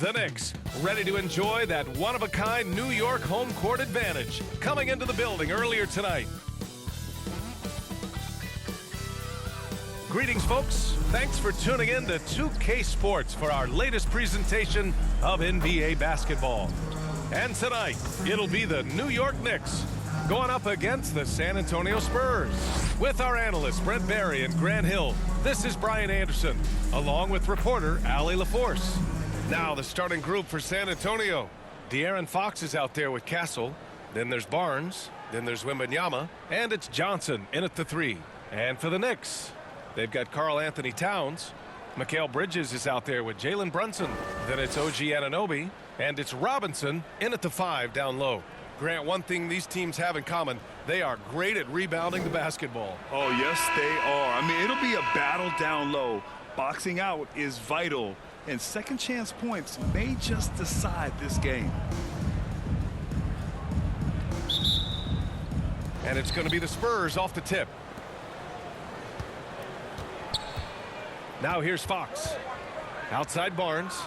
The Knicks, ready to enjoy that one-of-a-kind New York home court advantage, coming into the building earlier tonight. Greetings, folks. Thanks for tuning in to 2K Sports for our latest presentation of NBA basketball. And tonight, it'll be the New York Knicks going up against the San Antonio Spurs. With our analysts, Brent Barry and Grant Hill, this is Brian Anderson, along with reporter Allie LaForce. Now the starting group for San Antonio. De'Aaron Fox is out there with Castle. Then there's Barnes. Then there's Wembanyama. And it's Johnson in at the 3. And for the Knicks, they've got Karl Anthony Towns. Mikal Bridges is out there with Jalen Brunson. Then it's OG Anunoby. And it's Robinson in at the 5 down low. Grant, one thing these teams have in common, they are great at rebounding the basketball. Oh, yes, they are. I mean, it'll be a battle down low. Boxing out is vital. And second chance points may just decide this game. And it's going to be the Spurs off the tip. Now here's Fox. Outside Barnes.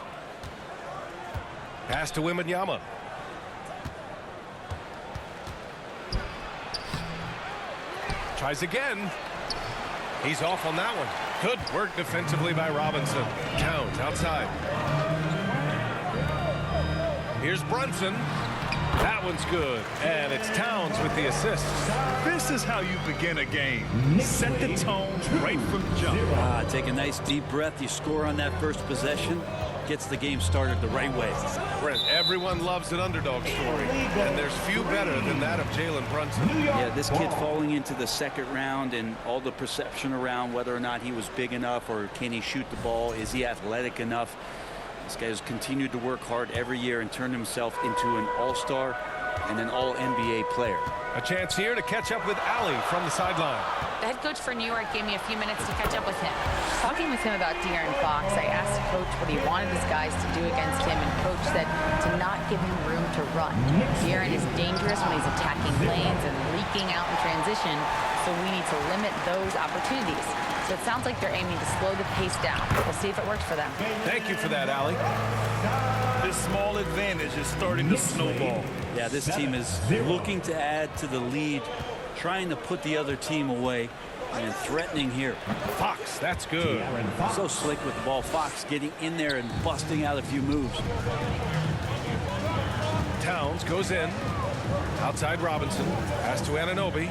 Pass to Wembanyama. Tries again. He's off on that one. Good work defensively by Robinson. Towns outside. Here's Brunson. That one's good. And it's Towns with the assist. This is how you begin a game. Set the tone right from jump. Take a nice deep breath. You score on that first possession. Gets the game started the right way. Brent, everyone loves an underdog story, and there's few better than that of Jalen Brunson. Yeah, this kid falling into the second round and all the perception around whether or not he was big enough or can he shoot the ball, is he athletic enough. This guy has continued to work hard every year and turned himself into an all-star and an all-NBA player. A chance here to catch up with Allie from the sideline. The head coach for New York gave me a few minutes to catch up with him. Talking with him about De'Aaron Fox, I asked Coach what he wanted his guys to do against him, and Coach said to not give him room to run. De'Aaron is dangerous when he's attacking lanes and leaking out in transition, so we need to limit those opportunities. So it sounds like they're aiming to slow the pace down. We'll see if it works for them. Thank you for that, Allie. This small advantage is starting to snowball. Yeah, this team is looking to add to the lead, trying to put the other team away, and threatening here. Fox, that's good. So slick with the ball. Fox getting in there and busting out a few moves. Towns goes in. Outside Robinson. Pass to Anunoby.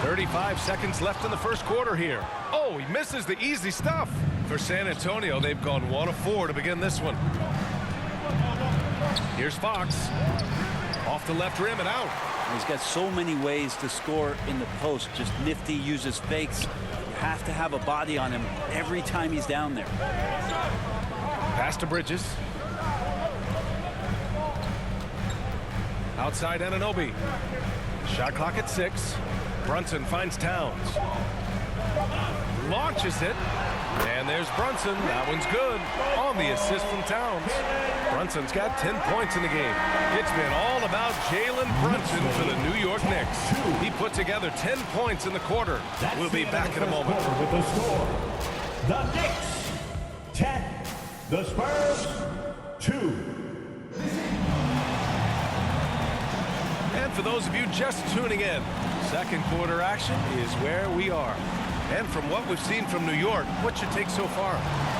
35 seconds left in the first quarter here. Oh, he misses the easy stuff. For San Antonio, they've gone 1 of 4 to begin this one. Here's Fox. Off the left rim and out. He's got so many ways to score in the post. Just nifty, uses fakes. You have to have a body on him every time he's down there. Pass to Bridges. Outside Anunoby. Shot clock at 6. Brunson finds Towns. Launches it. And there's Brunson. That one's good. On the assist from Towns. Brunson's got 10 points in the game. It's been all about Jalen Brunson for the New York Knicks. He put together 10 points in the quarter. We'll be back in a moment. With the score, the Knicks 10, the Spurs 2. And for those of you just tuning in, second quarter action is where we are. And from what we've seen from New York, what's your take so far?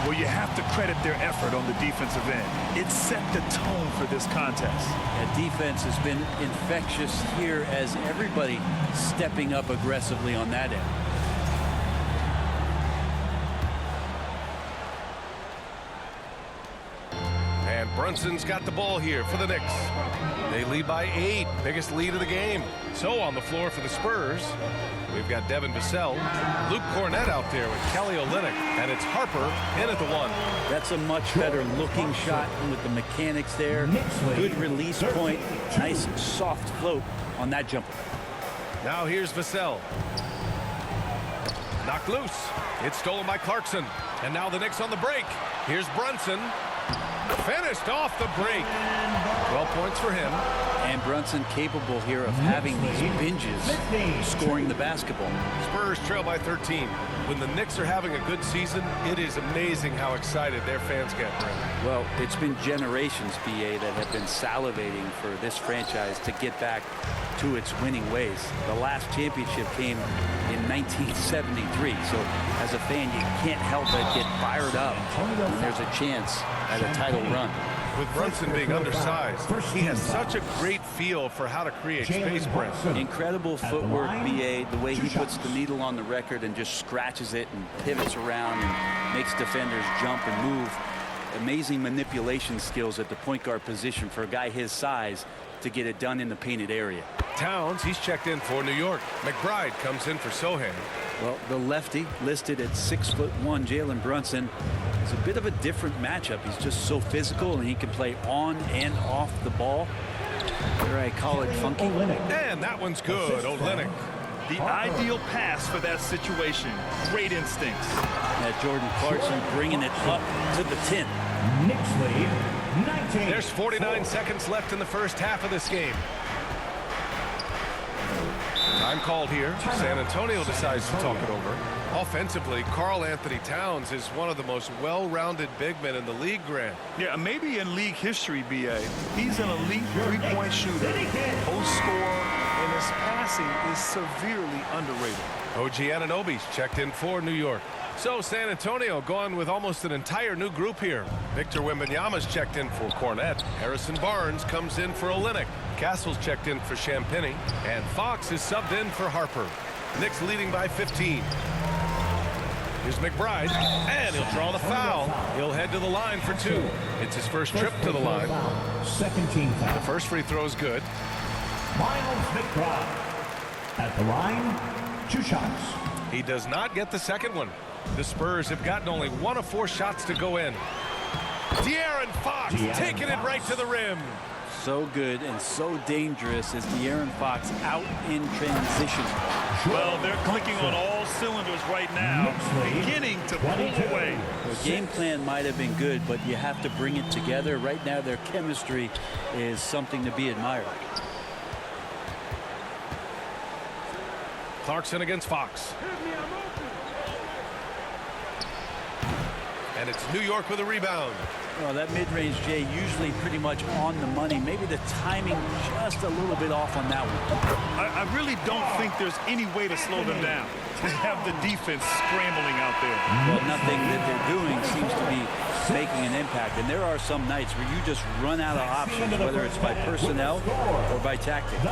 Well, you have to credit their effort on the defensive end. It set the tone for this contest. The defense has been infectious here as everybody stepping up aggressively on that end. And Brunson's got the ball here for the Knicks. They lead by 8, biggest lead of the game. So on the floor for the Spurs, we've got Devin Vassell, Luke Cornett out there with Kelly Olynyk, and it's Harper in at the 1. That's a much better looking shot with the mechanics there. Good release point. Nice soft float on that jumper. Now here's Vassell. Knocked loose. It's stolen by Clarkson. And now the Knicks on the break. Here's Brunson. Finished off the break. 12 points for him. And Brunson capable here of having these binges, scoring the basketball. Spurs trail by 13. When the Knicks are having a good season, it is amazing how excited their fans get. Well, it's been generations, BA, that have been salivating for this franchise to get back to its winning ways. The last championship came in 1973. So as a fan, you can't help but get fired up when there's a chance at a title run. With Brunson being undersized, he has such a great feel for how to create space, Brent. Incredible footwork, BA, the way he puts the needle on the record and just scratches it and pivots around and makes defenders jump and move. Amazing manipulation skills at the point guard position for a guy his size to get it done in the painted area. Towns, he's checked in for New York. McBride comes in for Sohan. Well, the lefty listed at 6'1", Jalen Brunson, is a bit of a different matchup. He's just so physical, and he can play on and off the ball. Where I call it funky. And that one's good. Olynyk. The ideal pass for that situation. Great instincts. That Jordan Clarkson bringing it up to the 10. Knicks lead 19. There's 49 seconds left in the first half of this game. Time called here. San Antonio decides to talk it over. Offensively, Karl Anthony Towns is one of the most well-rounded big men in the league, Grant. Yeah, maybe in league history, BA. He's an elite three-point shooter, post scorer, and his passing is severely underrated. OG Anunoby's checked in for New York. So San Antonio going with almost an entire new group here. Victor Wembanyama's checked in for Cornette. Harrison Barnes comes in for Olynyk. Castle's checked in for Champagnie. And Fox is subbed in for Harper. Knicks leading by 15. Here's McBride, and he'll draw the foul. He'll head to the line for two. It's his first trip to the line. Second team foul. The first free throw is good. Miles McBride at the line, 2 shots. He does not get the second one. The Spurs have gotten only 1 of 4 shots to go in. De'Aaron Fox taking it right to the rim. So good and so dangerous is De'Aaron Fox out in transition. Well, they're clicking on all cylinders right now, beginning to pull away. The game plan might have been good, but you have to bring it together. Right now, their chemistry is something to be admired. Clarkson against Fox. And it's New York with a rebound. Well, that mid-range, Jay, usually pretty much on the money. Maybe the timing just a little bit off on that one. I really don't think there's any way to slow them down. To have the defense scrambling out there. Well, nothing that they're doing seems to be making an impact. And there are some nights where you just run out of options, whether it's by personnel or by tactic.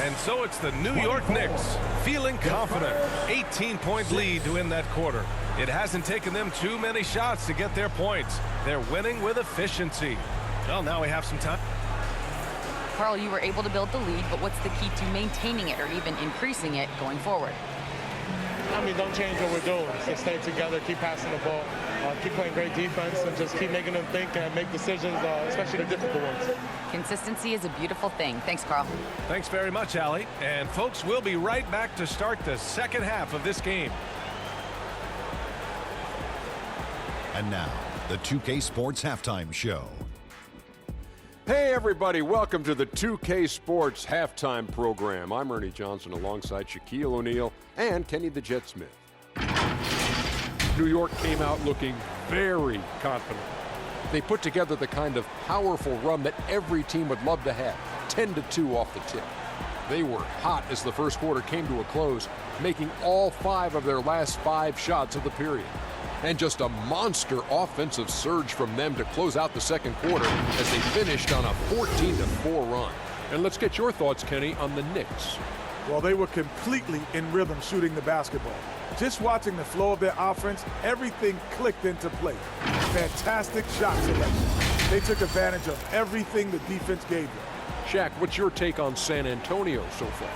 And so it's the New York Knicks feeling confident. 18-point lead to win that quarter. It hasn't taken them too many shots to get their points. They're winning with efficiency. Well, now we have some time. Karl, you were able to build the lead, but what's the key to maintaining it or even increasing it going forward? I mean, don't change what we're doing. Just stay together, keep passing the ball, keep playing great defense, and just keep making them think and make decisions, especially the difficult ones. Consistency is a beautiful thing. Thanks, Karl. Thanks very much, Allie. And folks, we'll be right back to start the second half of this game. And now, the 2K Sports Halftime Show. Hey everybody, welcome to the 2K Sports Halftime Program. I'm Ernie Johnson alongside Shaquille O'Neal and Kenny the Jet Smith. New York came out looking very confident. They put together the kind of powerful run that every team would love to have, 10-2 off the tip. They were hot as the first quarter came to a close, making all 5 of their last 5 shots of the period. And just a monster offensive surge from them to close out the second quarter as they finished on a 14-4 run. And let's get your thoughts, Kenny, on the Knicks. Well, they were completely in rhythm shooting the basketball. Just watching the flow of their offense, everything clicked into place. Fantastic shot selection. They took advantage of everything the defense gave them. Shaq, what's your take on San Antonio so far?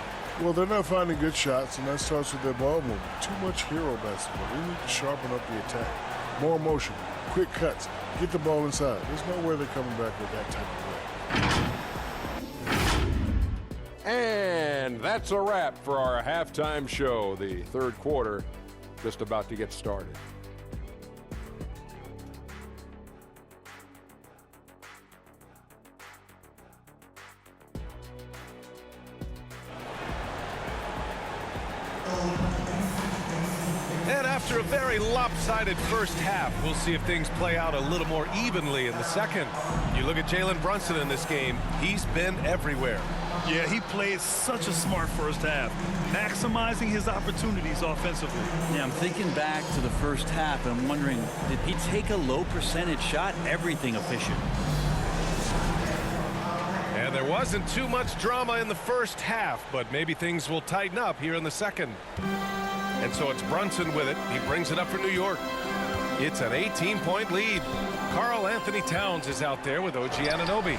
Well, they're not finding good shots, and that starts with their ball movement. Too much hero basketball. They need to sharpen up the attack. More motion, quick cuts, get the ball inside. There's no way they're coming back with that type of play. And that's a wrap for our halftime show. The third quarter just about to get started. After a very lopsided first half, we'll see if things play out a little more evenly in the second. You look at Jalen Brunson in this game, he's been everywhere. Yeah, he played such a smart first half, maximizing his opportunities offensively. Yeah, I'm thinking back to the first half, and I'm wondering, did he take a low percentage shot? Everything efficient. And there wasn't too much drama in the first half, but maybe things will tighten up here in the second. And so it's Brunson with it. He brings it up for New York. It's an 18-point lead. Karl Anthony Towns is out there with OG Anunoby.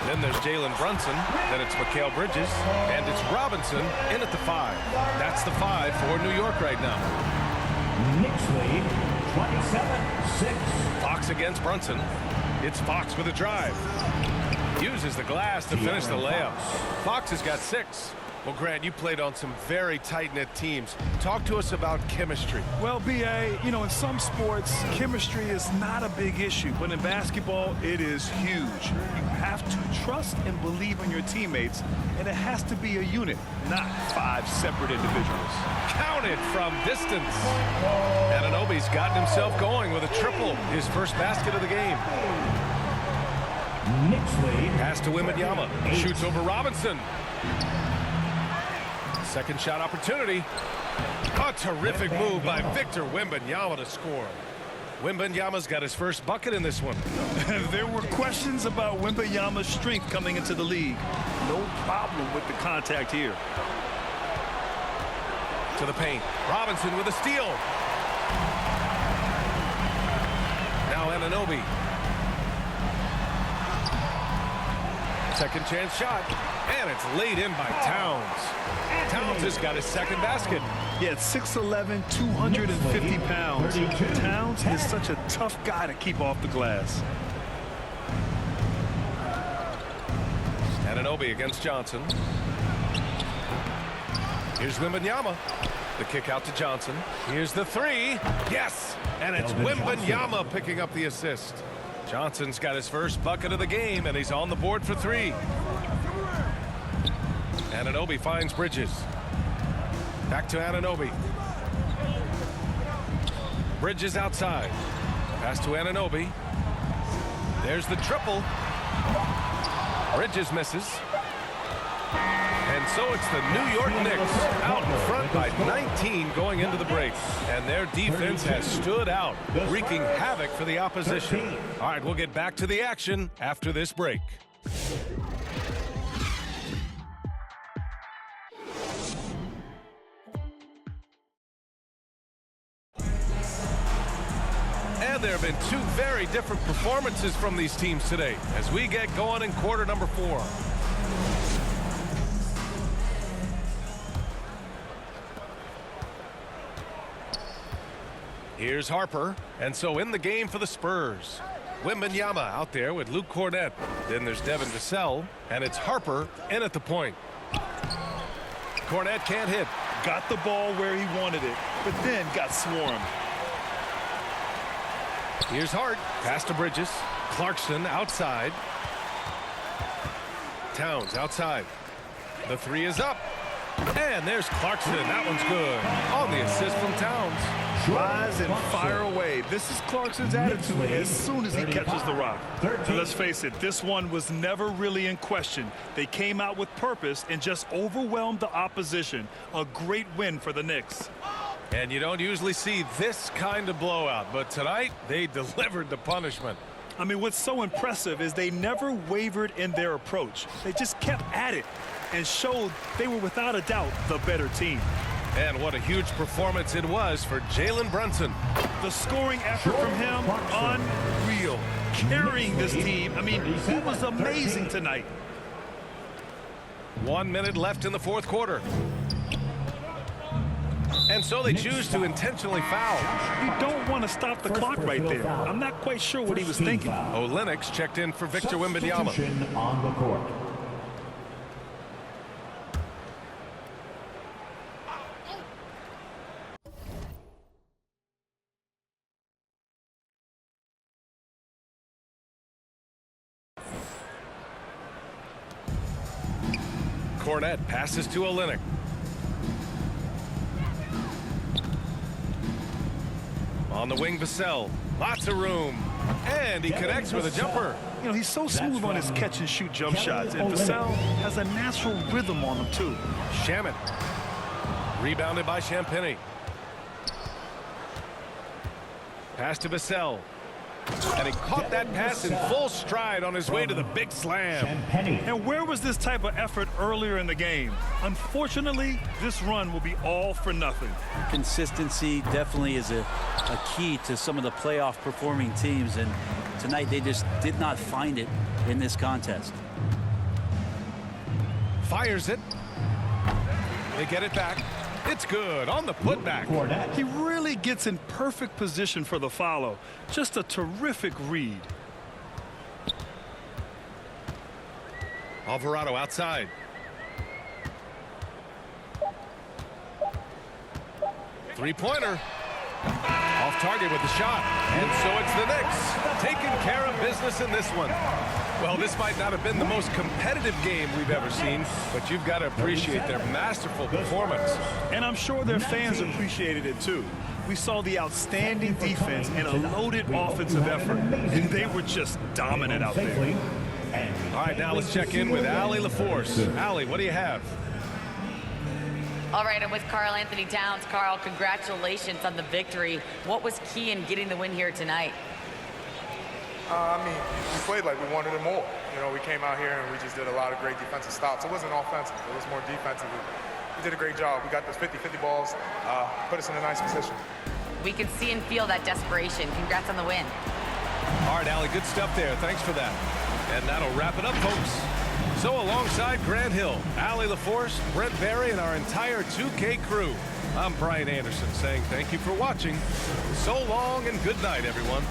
Then there's Jalen Brunson. Then it's Mikal Bridges. And it's Robinson in at the 5. That's the 5 for New York right now. Knicks lead 27-6. Fox against Brunson. It's Fox with a drive. Uses the glass to finish the layup. Fox has got 6. Well, Grant, you played on some very tight-knit teams. Talk to us about chemistry. Well, B.A., you know, in some sports, chemistry is not a big issue, but in basketball, it is huge. You have to trust and believe in your teammates, and it has to be a unit, not 5 separate individuals. Counted from distance. Anunoby's gotten himself going with a triple, his first basket of the game. Knicks lead. Pass to Wembanyama. Shoots over Robinson. Second shot opportunity. A terrific move by Victor Wembanyama to score. Wembanyama's got his first bucket in this one. There were questions about Wembanyama's strength coming into the league. No problem with the contact here. To the paint. Robinson with a steal. Now Anunoby. Second chance shot. And it's laid in by Towns. Towns has got his second basket. Yeah, 6'11", 250 pounds. Towns is such a tough guy to keep off the glass. Anunoby against Johnson. Here's Wembanyama. The kick out to Johnson. Here's the 3. Yes! And it's Wembanyama picking up the assist. Johnson's got his first bucket of the game, and he's on the board for 3. Anunoby finds Bridges. Back to Anunoby. Bridges outside. Pass to Anunoby. There's the triple. Bridges misses. And so it's the New York Knicks out in front by 19 going into the break. And their defense has stood out, wreaking havoc for the opposition. All right, we'll get back to the action after this break. And there have been 2 very different performances from these teams today as we get going in quarter number 4. Here's Harper, and so in the game for the Spurs. Wembanyama out there with Luke Cornett. Then there's Devin Vassell, and it's Harper in at the point. Cornett can't hit. Got the ball where he wanted it, but then got swarmed. Here's Hart. Pass to Bridges. Clarkson outside. Towns outside. The 3 is up. And there's Clarkson. That one's good. On the assist from Towns. Rise and fire away. This is Clarkson's attitude as soon as he catches the rock. And let's face it, this one was never really in question. They came out with purpose and just overwhelmed the opposition. A great win for the Knicks. And you don't usually see this kind of blowout, but tonight they delivered the punishment. I mean, what's so impressive is they never wavered in their approach. They just kept at it and showed they were without a doubt the better team. And what a huge performance it was for Jalen Brunson. The scoring effort from him, unreal. Carrying this team, I mean, he was amazing tonight. 1 minute left in the 4th quarter. And so they choose to intentionally foul. You don't want to stop the clock right there. I'm not quite sure what he was thinking. Olynyk checked in for Victor Wembanyama. On the court. Cornett passes to Olynyk. On the wing, Vassell. Lots of room. And he connects with a jumper. You know, he's so smooth on his catch-and-shoot jump shots, and Vassell has a natural rhythm on him, too. Shaman. Rebounded by Champagny. Pass to Vassell. And he caught that pass in full stride on his way to the big slam. And where was this type of effort earlier in the game? Unfortunately, this run will be all for nothing. Consistency definitely is a key to some of the playoff performing teams, and tonight they just did not find it in this contest. Fires it. They get it back. It's good on the putback. He really gets in perfect position for the follow. Just a terrific read. Alvarado outside. Three-pointer. Off target with the shot. And so it's the Knicks taking care of business in this one. Well, this might not have been the most competitive game we've ever seen, but you've got to appreciate their masterful performance. And I'm sure their fans appreciated it too. We saw the outstanding defense and a loaded offensive effort, and they were just dominant out there. All right, now let's check in with Allie LaForce. Allie, what do you have? All right, I'm with Karl Anthony Towns. Karl, congratulations on the victory. What was key in getting the win here tonight? We played like we wanted it more. You know, we came out here and we just did a lot of great defensive stops. It wasn't offensive. It was more defensive. We did a great job. We got those 50-50 balls, put us in a nice position. We can see and feel that desperation. Congrats on the win. All right, Allie, good stuff there. Thanks for that. And that'll wrap it up, folks. So alongside Grant Hill, Allie LaForce, Brent Barry, and our entire 2K crew, I'm Brian Anderson saying thank you for watching. So long and good night, everyone.